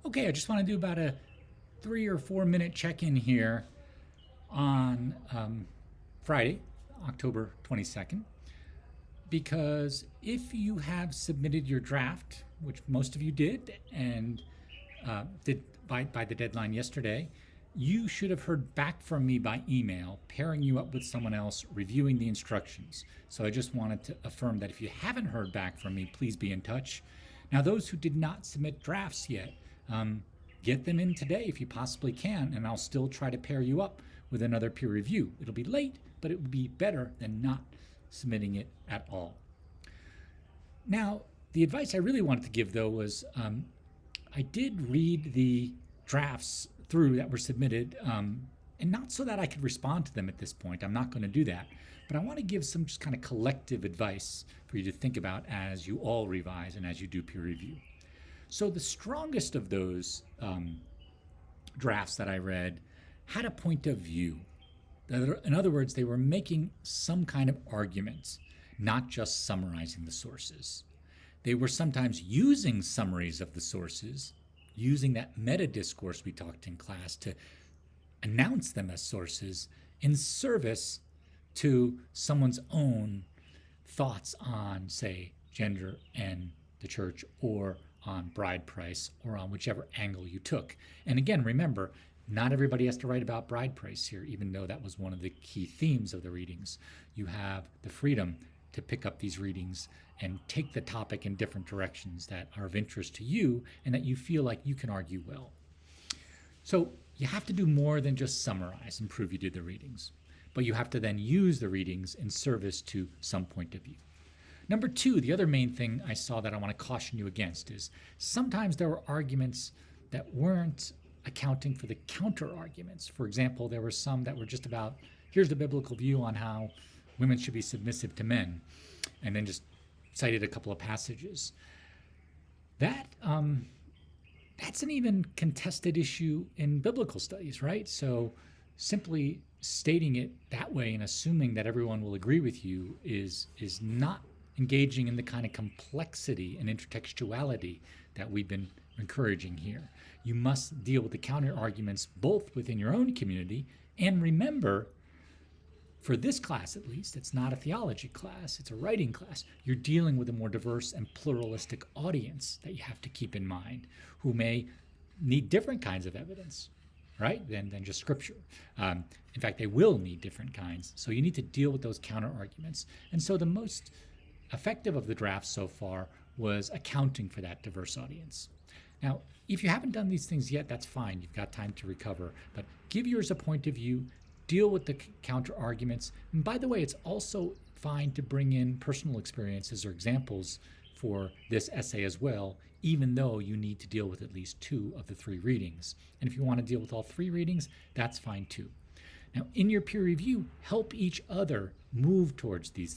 Okay, I just want to do about a 3 or 4 minute check-in here on Friday, October 22nd, because if you have submitted your draft, which most of you did, and did by the deadline yesterday, you should have heard back from me by email, pairing you up with someone else, reviewing the instructions. So I just wanted to affirm that if you haven't heard back from me, please be in touch. Now, those who did not submit drafts yet, get them in today if you possibly can, and I'll still try to pair you up with another peer review. It'll be late, but it would be better than not submitting it at all. Now, the advice I really wanted to give, though, was I did read the drafts through that were submitted, and not so that I could respond to them at this point. I'm not going to do that. But I want to give some just kind of collective advice for you to think about as you all revise and as you do peer review. So the strongest of those drafts that I read had a point of view. In other words, they were making some kind of argument, not just summarizing the sources. They were sometimes using summaries of the sources, using that meta discourse we talked in class to announce them as sources in service to someone's own thoughts on, say, gender and the church, or on bride price, or on whichever angle you took. And again, remember, not everybody has to write about bride price here, even though that was one of the key themes of the readings. You have the freedom to pick up these readings and take the topic in different directions that are of interest to you and that you feel like you can argue well. So you have to do more than just summarize and prove you did the readings, but you have to then use the readings in service to some point of view. Number two, the other main thing I saw that I want to caution you against is sometimes there were arguments that weren't accounting for the counter arguments. For example, there were some that were just about, here's the biblical view on how women should be submissive to men, and then just cited a couple of passages. That's an even contested issue in biblical studies, right? So simply stating it that way and assuming that everyone will agree with you is not engaging in the kind of complexity and intertextuality that we've been encouraging here. You must deal with the counter arguments both within your own community, and remember, for this class at least, it's not a theology class, it's a writing class. You're dealing with a more diverse and pluralistic audience that you have to keep in mind, who may need different kinds of evidence, right, than just scripture. In fact, they will need different kinds. So you need to deal with those counter arguments. And so the most effective of the drafts so far was accounting for that diverse audience. Now, if you haven't done these things yet, that's fine. You've got time to recover. But give yours a point of view, deal with the counter arguments. And by the way, it's also fine to bring in personal experiences or examples for this essay as well, even though you need to deal with at least 2 of the 3 readings. And if you want to deal with all 3 readings, that's fine too. Now, in your peer review, help each other move towards these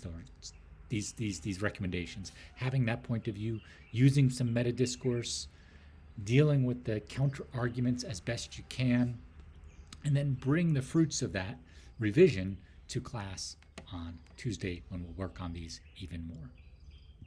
recommendations, having that point of view, using some meta discourse, dealing with the counter arguments as best you can, and then bring the fruits of that revision to class on Tuesday when we'll work on these even more.